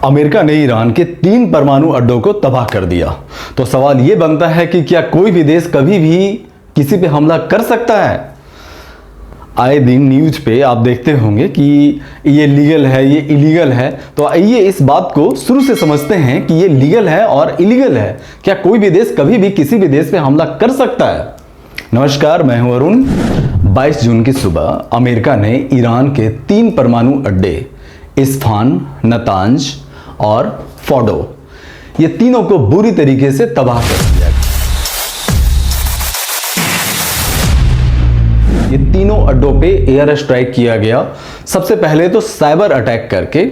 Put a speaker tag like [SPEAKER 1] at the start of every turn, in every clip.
[SPEAKER 1] America ने Iran के 3 परमाणु अड्डों को तबाह कर दिया। तो सवाल यह बनता है कि क्या कोई भी देश कभी भी किसी पे हमला कर सकता है? आए दिन न्यूज पे आप देखते होंगे कि ये लीगल है, ये इलीगल है। तो आइए इस बात को शुरू से समझते हैं कि ये लीगल है और इलीगल है। क्या कोई भी देश कभी भी किसी भी देश पे हमला कर सकता है? नमस्कार, मैं हूं अरुण। 22 जून की सुबह अमेरिका ने ईरान के 3 परमाणु अड्डे इस्फहान, नतांज और फोर्डो, ये तीनों को बुरी तरीके से तबाह कर दिया। ये तीनों अड्डों पे एयर स्ट्राइक किया गया। सबसे पहले तो साइबर अटैक करके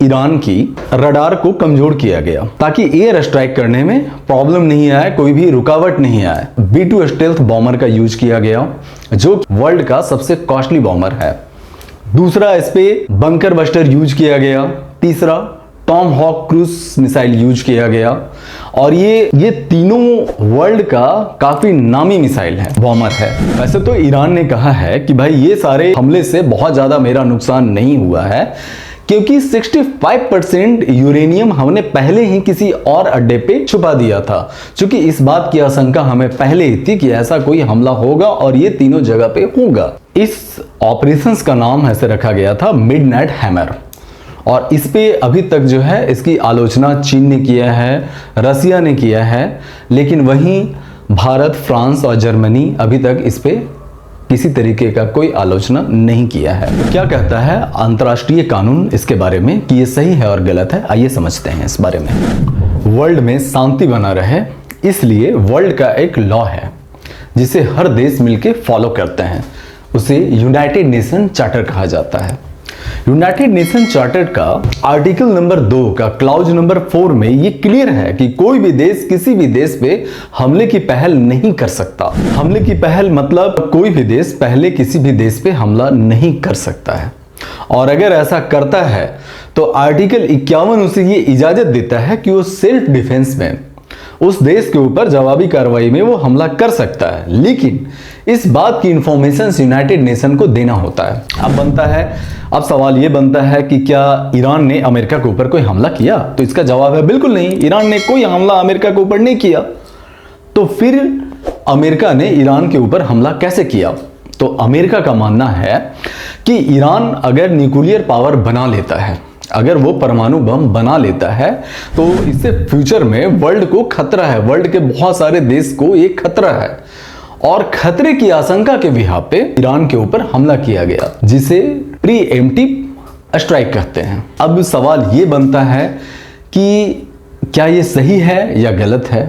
[SPEAKER 1] ईरान की रडार को कमजोर किया गया ताकि एयर स्ट्राइक करने में प्रॉब्लम नहीं आए, कोई भी रुकावट नहीं आए। B-2 स्टेल्थ बॉम्बर का यूज किया गया जो वर्ल्ड का सबसे कॉस्टली बॉम्बर है। दूसरा, इस पे बंकर बस्टर यूज किया गया। तीसरा, tomahawk cruise missile use किया गया। और ये तीनों वर्ल्ड का काफी नामी मिसाइल है, बॉम्बर है। वैसे तो ईरान ने कहा है कि भाई ये सारे हमले से बहुत ज्यादा मेरा नुकसान नहीं हुआ है, क्योंकि 65% यूरेनियम हमने पहले ही किसी और अड्डे पे छुपा दिया था। चूंकि इस बात की आशंका हमें पहले ही थी कि ऐसा कोई हमला होगा और ये तीनों जगह पे होगा। इस ऑपरेशंस का नाम ऐसे रखा गया था मिडनाइट हैमर। और इस पे अभी तक जो है इसकी आलोचना चीन ने किया है, रसिया ने किया है, लेकिन वहीं भारत, फ्रांस और जर्मनी अभी तक इस पे किसी तरीके का कोई आलोचना नहीं किया है। तो क्या कहता है अंतर्राष्ट्रीय कानून इसके बारे में कि ये सही है और गलत है? आइए समझते हैं इस बारे में। वर्ल्ड में शांति बना रहे, इसलिए वर्ल्ड का एक लॉ है जिसे हर देश मिलके फॉलो करते हैं। उसे यूनाइटेड नेशन चार्टर कहा जाता है। यूनाइटेड नेशन चार्टर का आर्टिकल नंबर 2 का क्लाउज नंबर 4 में ये क्लियर है कि कोई भी देश किसी भी देश पे हमले की पहल नहीं कर सकता। हमले की पहल मतलब कोई भी देश पहले किसी भी देश पे हमला नहीं कर सकता है। और अगर ऐसा करता है तो आर्टिकल 51 उसे ये इजाजत देता है कि वो सेल्फ डिफेंस में उस देश के ऊपर जवाबी कार्रवाई में वो हमला कर सकता है। लेकिन इस बात की इंफॉर्मेशन यूनाइटेड नेशन को देना होता है। अब सवाल ये बनता है कि क्या ईरान ने अमेरिका के ऊपर कोई हमला किया? तो इसका जवाब है बिल्कुल नहीं। ईरान ने कोई हमला अमेरिका के ऊपर नहीं किया। तो फिर अमेरिका ने ईरान के ऊपर हमला कैसे किया? तो अमेरिका का मानना है कि ईरान अगर न्यूक्लियर पावर बना लेता है, अगर वो परमाणु बम बना लेता है, तो इससे फ्यूचर में वर्ल्ड को खतरा है, वर्ल्ड के बहुत सारे देश को एक खतरा है। और खतरे की आशंका के बिहाफ पे ईरान के ऊपर हमला किया गया, जिसे प्रीएम्प्टिव स्ट्राइक कहते हैं। अब सवाल ये बनता है कि क्या ये सही है या गलत है?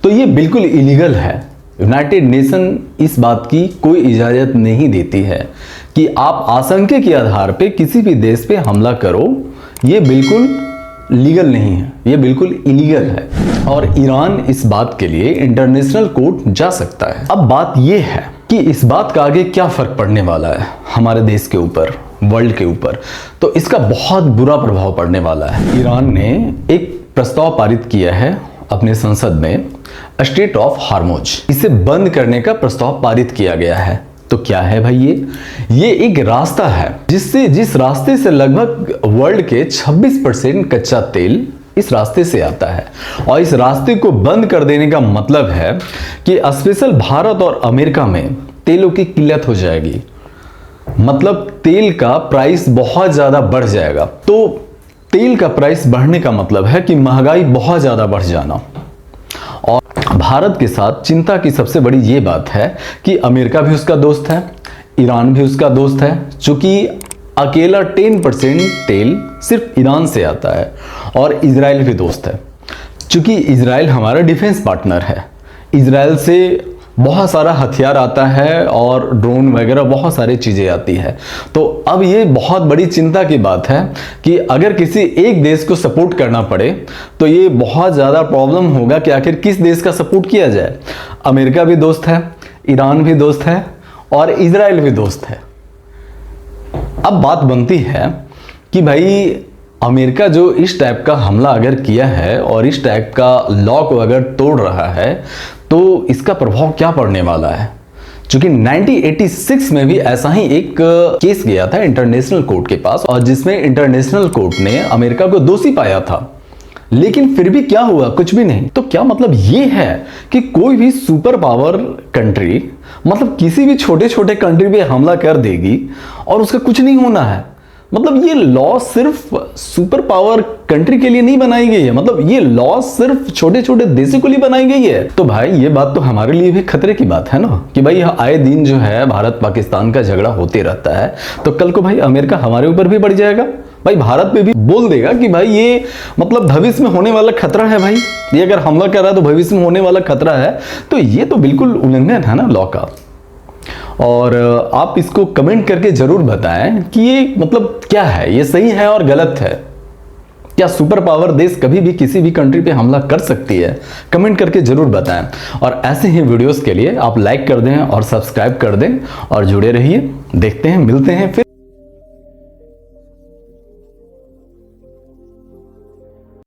[SPEAKER 1] तो ये बिल्कुल इलीगल है। यूनाइटेड नेशन इस बात की कोई इजाजत नहीं देती है कि आप आशंका के आधार पे किसी भी देश पे हमला करो। ये बिल्कुल लीगल नहीं है, ये बिल्कुल इलीगल है। और ईरान इस बात के लिए इंटरनेशनल कोर्ट जा सकता है। अब बात ये है कि इस बात का आगे क्या फर्क पड़ने वाला है हमारे देश के ऊपर, वर्ल्ड के ऊपर। तो इसका बहुत बुरा प्रभाव पड़ने वाला है। ईरान ने एक प्रस्ताव पारित किया है अपने संसद में, स्टेट ऑफ हार्मोज। इसे बंद करने का प्रस्ताव पारित किया गया है। तो क्या है भाई ये एक रास्ता है जिस रास्ते से लगभग वर्ल्ड के 26% कच्चा तेल इस रास्ते से आता है। और इस रास्ते को बंद कर देने का मतलब है कि स्पेशल भारत और अमेरिका में तेलों की किल्लत हो जाएगी। मतलब तेल का प्राइस बहुत ज्यादा बढ़ जाएगा। तो तेल का प्राइस बढ़ने का मतलब है कि महंगाई बहुत ज्यादा बढ़ जाना। और भारत के साथ चिंता की सबसे बड़ी ये बात है कि अमेरिका भी उसका दोस्त है, ईरान भी उसका दोस्त है। चूंकि अकेला 10% तेल सिर्फ ईरान से आता है। और इजराइल भी दोस्त है, चूंकि इजराइल हमारा डिफेंस पार्टनर है। इजराइल से बहुत सारा हथियार आता है और ड्रोन वगैरह बहुत सारी चीजें आती है। तो अब ये बहुत बड़ी चिंता की बात है कि अगर किसी एक देश को सपोर्ट करना पड़े तो ये बहुत ज़्यादा प्रॉब्लम होगा कि आखिर किस देश का सपोर्ट किया जाए। अमेरिका भी दोस्त है, ईरान भी दोस्त है और इजराइल भी दोस्त है। अब बात बनती है कि भाई अमेरिका जो इस टाइप का हमला अगर किया है और इस टाइप का लॉ को अगर तोड़ रहा है तो इसका प्रभाव क्या पड़ने वाला है? चूंकि 1986 में भी ऐसा ही एक केस गया था इंटरनेशनल कोर्ट के पास, और जिसमें इंटरनेशनल कोर्ट ने अमेरिका को दोषी पाया था, लेकिन फिर भी क्या हुआ? कुछ भी नहीं। तो क्या मतलब ये है कि कोई भी सुपर पावर कंट्री मतलब किसी भी छोटे छोटे कंट्री पे हमला कर देगी और उसका कुछ नहीं होना है? मतलब ये लॉ सिर्फ सुपर पावर कंट्री के लिए नहीं बनाई गई है, मतलब ये लॉ सिर्फ छोटे छोटे देशों के लिए बनाई गई है। तो भाई ये बात तो हमारे लिए भी खतरे की बात है ना, कि भाई आए दिन जो है भारत पाकिस्तान का झगड़ा होते रहता है, तो कल को भाई अमेरिका हमारे ऊपर भी बढ़ जाएगा, भाई भारत पे भी बोल देगा कि भाई ये मतलब भविष्य में होने वाला खतरा है, भाई ये अगर हमला कर रहा है तो भविष्य में होने वाला खतरा है। तो ये तो बिल्कुल उल्लंघन है ना लॉ का। और आप इसको कमेंट करके जरूर बताएं कि ये मतलब क्या है, ये सही है और गलत है। क्या सुपर पावर देश कभी भी किसी भी कंट्री पे हमला कर सकती है? कमेंट करके जरूर बताएं। और ऐसे ही वीडियोस के लिए आप लाइक कर दें और सब्सक्राइब कर दें और जुड़े रहिए। देखते हैं, मिलते हैं फिर।